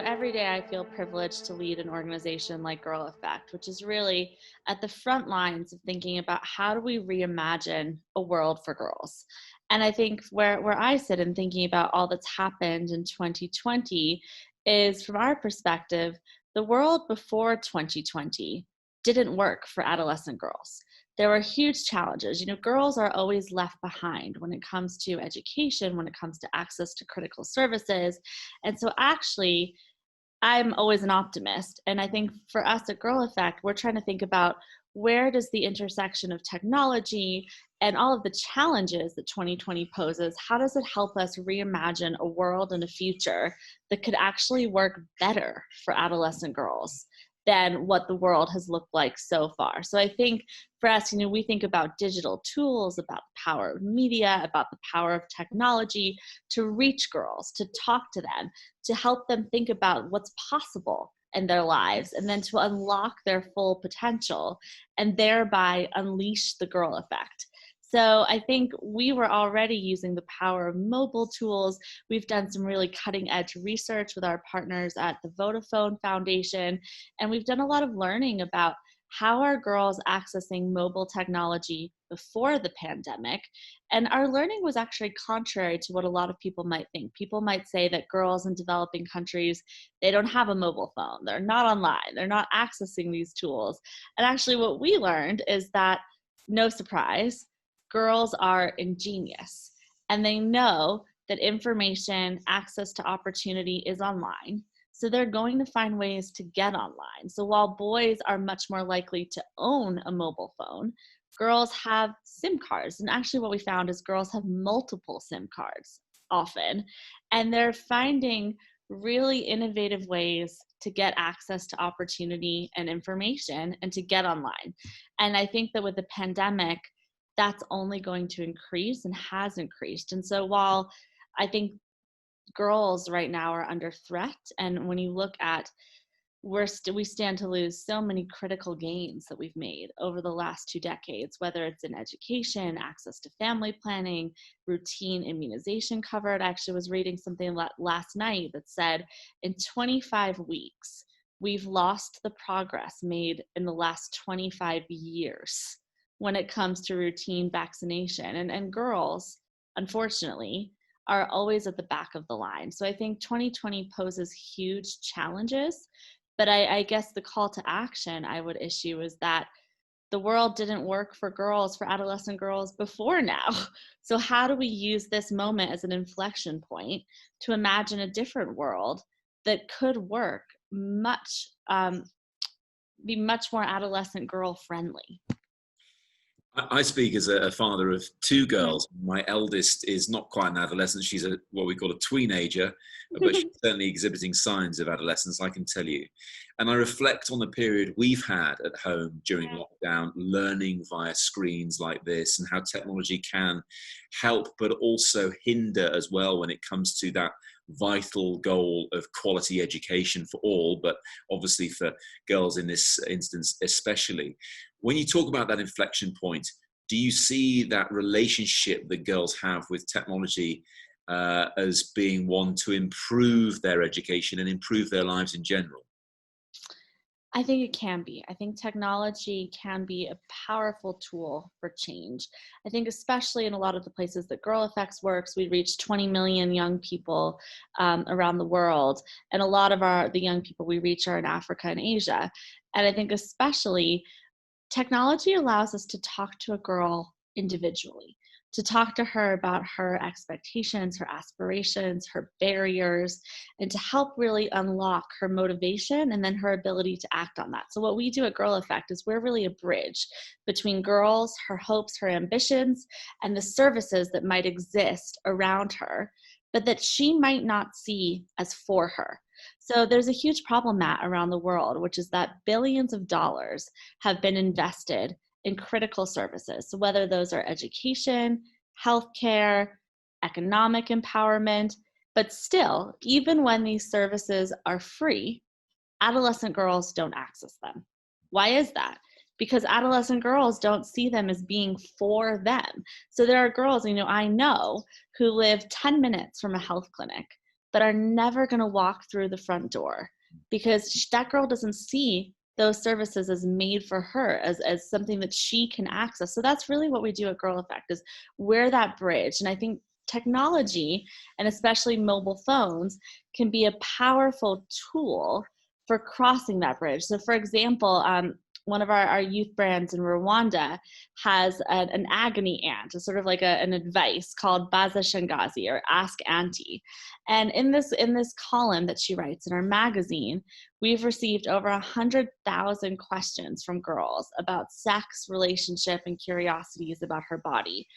Every day I feel privileged to lead an organization like Girl Effect, which is really at the front lines of thinking about how do we reimagine a world for girls. And I think where I sit in thinking about all that's happened in 2020 is, from our perspective, the world before 2020 didn't work for adolescent girls. There were huge challenges. Girls are always left behind when it comes to education, when it comes to access to critical services. And so actually, I'm always an optimist. And I think for us at Girl Effect, we're trying to think about where does the intersection of technology and all of the challenges that 2020 poses, how does it help us reimagine a world and a future that could actually work better for adolescent girls than what the world has looked like so far? So I think for us, we think about digital tools, about the power of media, about the power of technology to reach girls, to talk to them, to help them think about what's possible in their lives, and then to unlock their full potential and thereby unleash the girl effect. So I think we were already using the power of mobile tools. We've done some really cutting edge research with our partners at the Vodafone Foundation, and we've done a lot of learning about how are girls accessing mobile technology before the pandemic. And our learning was actually contrary to what a lot of people might think. People might say that girls in developing countries, they don't have a mobile phone, they're not online, they're not accessing these tools. And actually what we learned is that, no surprise, girls are ingenious and they know that information, access to opportunity is online. So they're going to find ways to get online. So while boys are much more likely to own a mobile phone, girls have SIM cards. And actually what we found is girls have multiple SIM cards often, and they're finding really innovative ways to get access to opportunity and information and to get online. And I think that with the pandemic, that's only going to increase and has increased. And so while I think girls right now are under threat, and when you look at we stand to lose so many critical gains that we've made over the last 2 decades, whether it's in education, access to family planning, routine immunization covered. I actually was reading something last night that said in 25 weeks, we've lost the progress made in the last 25 years when it comes to routine vaccination. And girls, unfortunately, are always at the back of the line. So I think 2020 poses huge challenges, but I guess the call to action I would issue is that the world didn't work for girls, for adolescent girls before now. So how do we use this moment as an inflection point to imagine a different world that could work be much more adolescent girl friendly? I speak as a father of two girls. My eldest is not quite an adolescent. She's what we call a tweenager, but she's certainly exhibiting signs of adolescence, I can tell you. And I reflect on the period we've had at home during lockdown, learning via screens like this, and how technology can help, but also hinder as well when it comes to that vital goal of quality education for all, but obviously for girls in this instance especially. When you talk about that inflection point, do you see that relationship that girls have with technology as being one to improve their education and improve their lives in general? I think it can be. I think technology can be a powerful tool for change. I think especially in a lot of the places that Girl Effects works, we reach 20 million young people around the world. And a lot of the young people we reach are in Africa and Asia. And I think especially technology allows us to talk to a girl individually, to talk to her about her expectations, her aspirations, her barriers, and to help really unlock her motivation and then her ability to act on that. So what we do at Girl Effect is we're really a bridge between girls, her hopes, her ambitions, and the services that might exist around her, but that she might not see as for her. So there's a huge problem, Matt, around the world, which is that billions of dollars have been invested in critical services. So whether those are education, healthcare, economic empowerment, but still, even when these services are free, adolescent girls don't access them. Why is that? Because adolescent girls don't see them as being for them. So there are girls, I know, who live 10 minutes from a health clinic, but are never going to walk through the front door because that girl doesn't see those services as made for her, as something that she can access. So that's really what we do at Girl Effect, is we're that bridge. And I think technology, and especially mobile phones, can be a powerful tool for crossing that bridge. So for example, one of our youth brands in Rwanda has an agony aunt, a sort of like an advice called Baza Shangazi, or Ask Auntie. And in this column that she writes in our magazine, we've received over 100,000 questions from girls about sex, relationship, and curiosities about her body.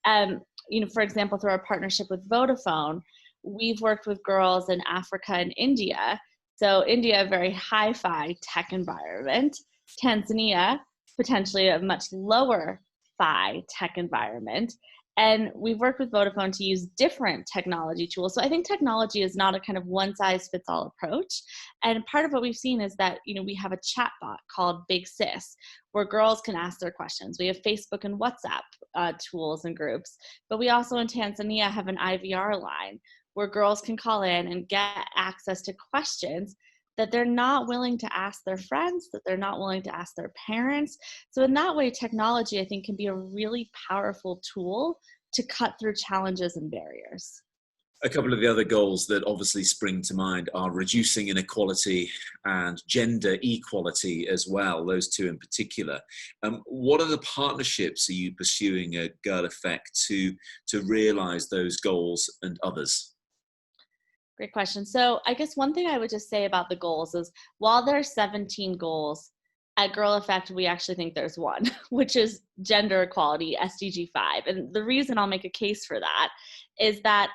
For example, through our partnership with Vodafone, we've worked with girls in Africa and India. So India, a very hi-fi tech environment. Tanzania, potentially a much lower fi tech environment. And we've worked with Vodafone to use different technology tools. So I think technology is not a kind of one size fits all approach. And part of what we've seen is that, we have a chat bot called Big Sis, where girls can ask their questions. We have Facebook and WhatsApp tools and groups, but we also in Tanzania have an IVR line where girls can call in and get access to questions that they're not willing to ask their friends, that they're not willing to ask their parents. So in that way, technology, I think, can be a really powerful tool to cut through challenges and barriers. A couple of the other goals that obviously spring to mind are reducing inequality and gender equality as well, those two in particular. What are the partnerships are you pursuing at Girl Effect to realize those goals and others? Great question. So I guess one thing I would just say about the goals is, while there are 17 goals, at Girl Effect, we actually think there's one, which is gender equality, SDG 5. And the reason I'll make a case for that is that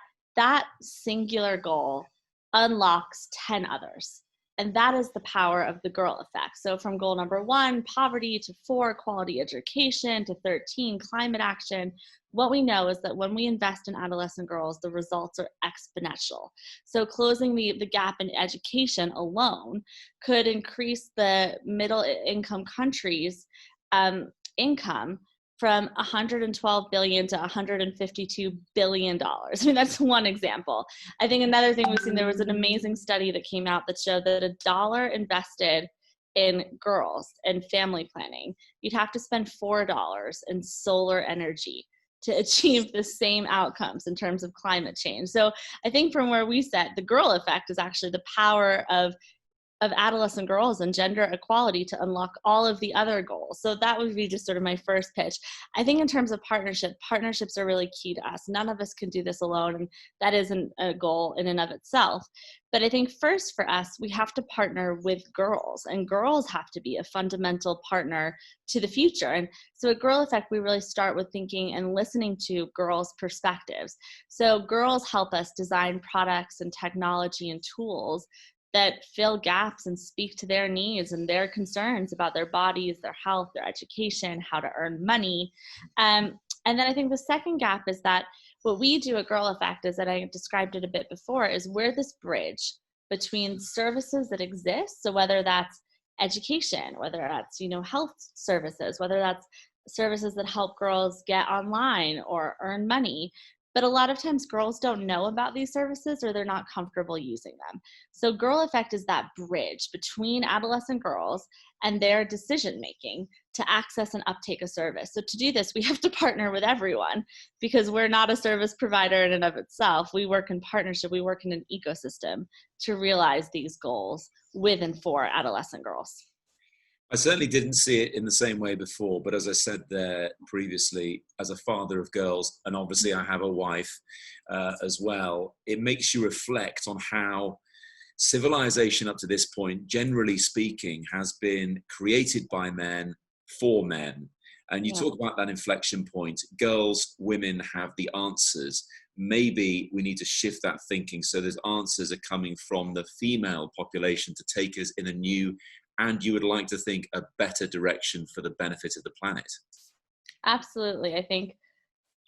singular goal unlocks 10 others. And that is the power of the Girl Effect. So from goal number 1, poverty, to 4, quality education, to 13, climate action, what we know is that when we invest in adolescent girls, the results are exponential. So closing the gap in education alone could increase the middle income countries' income from $112 billion to $152 billion. I mean, that's one example. I think another thing we've seen, there was an amazing study that came out that showed that $1 invested in girls and family planning, you'd have to spend $4 in solar energy to achieve the same outcomes in terms of climate change. So I think from where we sit, the Girl Effect is actually the power of adolescent girls and gender equality to unlock all of the other goals. So that would be just sort of my first pitch. I think in terms of partnerships are really key to us. None of us can do this alone, and that isn't a goal in and of itself. But I think first for us, we have to partner with girls, and girls have to be a fundamental partner to the future. And so at Girl Effect, we really start with thinking and listening to girls' perspectives. So girls help us design products and technology and tools that fill gaps and speak to their needs and their concerns about their bodies, their health, their education, how to earn money. And then I think the second gap is that what we do at Girl Effect, is that I described it a bit before, is we're this bridge between services that exist. So whether that's education, whether that's, health services, whether that's services that help girls get online or earn money. But a lot of times girls don't know about these services, or they're not comfortable using them. So Girl Effect is that bridge between adolescent girls and their decision making to access and uptake a service. So to do this, we have to partner with everyone, because we're not a service provider in and of itself. We work in partnership, we work in an ecosystem to realize these goals with and for adolescent girls. I certainly didn't see it in the same way before, but as I said there previously, as a father of girls, and obviously I have a wife as well, it makes you reflect on how civilization up to this point, generally speaking, has been created by men for men. And you talk about that inflection point. Girls, women have the answers. Maybe we need to shift that thinking so those answers are coming from the female population to take us in a new, and you would like to think, a better direction for the benefit of the planet. Absolutely. I think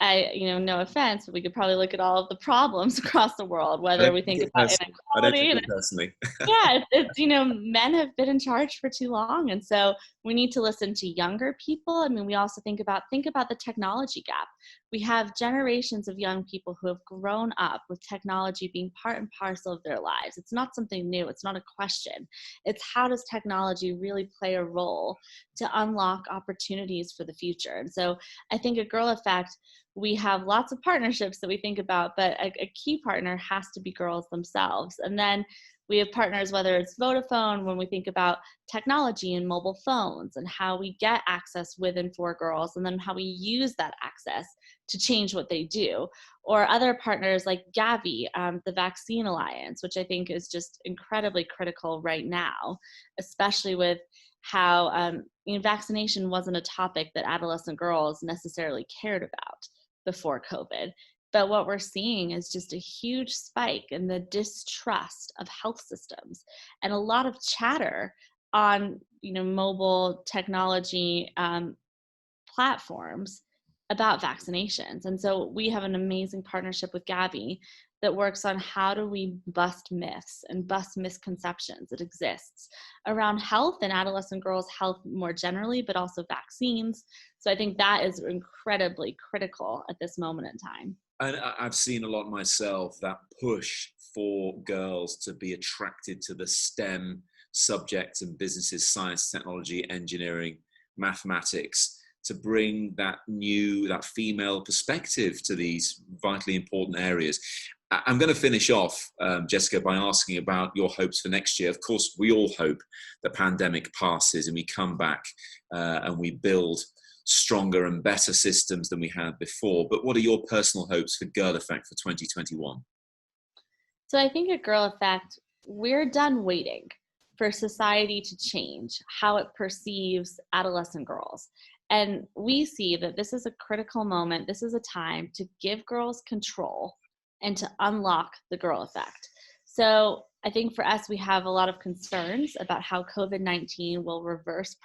no offense, but we could probably look at all of the problems across the world, whether we think about inequality. I don't think it personally. Yeah, it's men have been in charge for too long, and so we need to listen to younger people. I mean, we also think about the technology gap. we have generations of young people who have grown up with technology being part and parcel of their lives. It's not something new. It's not a question. It's how does technology really play a role to unlock opportunities for the future? And so I think at Girl Effect, we have lots of partnerships that we think about, but a key partner has to be girls themselves. And then we have partners, whether it's Vodafone, when we think about technology and mobile phones and how we get access with and for girls, and then how we use that access to change what they do. Or other partners like Gavi, the Vaccine Alliance, which I think is just incredibly critical right now, especially with how vaccination wasn't a topic that adolescent girls necessarily cared about before COVID. But what we're seeing is just a huge spike in the distrust of health systems and a lot of chatter on mobile technology platforms about vaccinations. And so we have an amazing partnership with Gavi that works on how do we bust myths and bust misconceptions that exists around health and adolescent girls' health more generally, but also vaccines. So I think that is incredibly critical at this moment in time. And I've seen a lot myself, that push for girls to be attracted to the STEM subjects and businesses, science, technology, engineering, mathematics, to bring that female perspective to these vitally important areas. I'm going to finish off, Jessica, by asking about your hopes for next year. Of course, we all hope the pandemic passes and we come back and we build stronger and better systems than we had before. But what are your personal hopes for Girl Effect for 2021? So I think at Girl Effect, we're done waiting for society to change how it perceives adolescent girls. And we see that this is a critical moment. This is a time to give girls control and to unlock the Girl Effect. So I think for us, we have a lot of concerns about how COVID-19 will reverse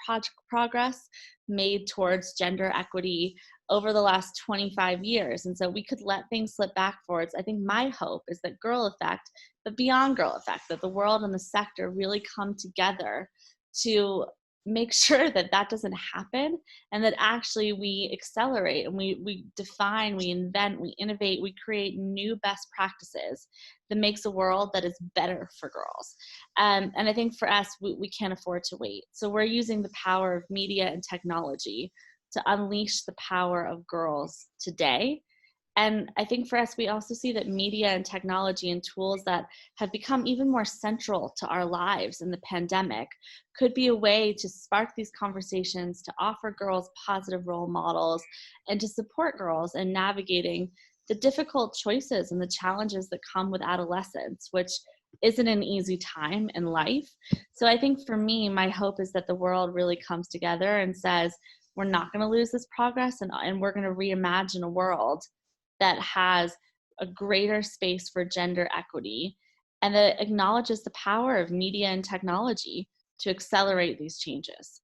progress made towards gender equity over the last 25 years. And so we could let things slip backwards. I think my hope is that Girl Effect, but beyond Girl Effect, that the world and the sector really come together to make sure that that doesn't happen, and that actually we accelerate and we define, we invent, we innovate, we create new best practices that makes a world that is better for girls. And I think for us, we can't afford to wait. So we're using the power of media and technology to unleash the power of girls today. And I think for us, we also see that media and technology and tools that have become even more central to our lives in the pandemic could be a way to spark these conversations, to offer girls positive role models, and to support girls in navigating the difficult choices and the challenges that come with adolescence, which isn't an easy time in life. So I think for me, my hope is that the world really comes together and says, we're not going to lose this progress, and we're going to reimagine a world that has a greater space for gender equity and that acknowledges the power of media and technology to accelerate these changes.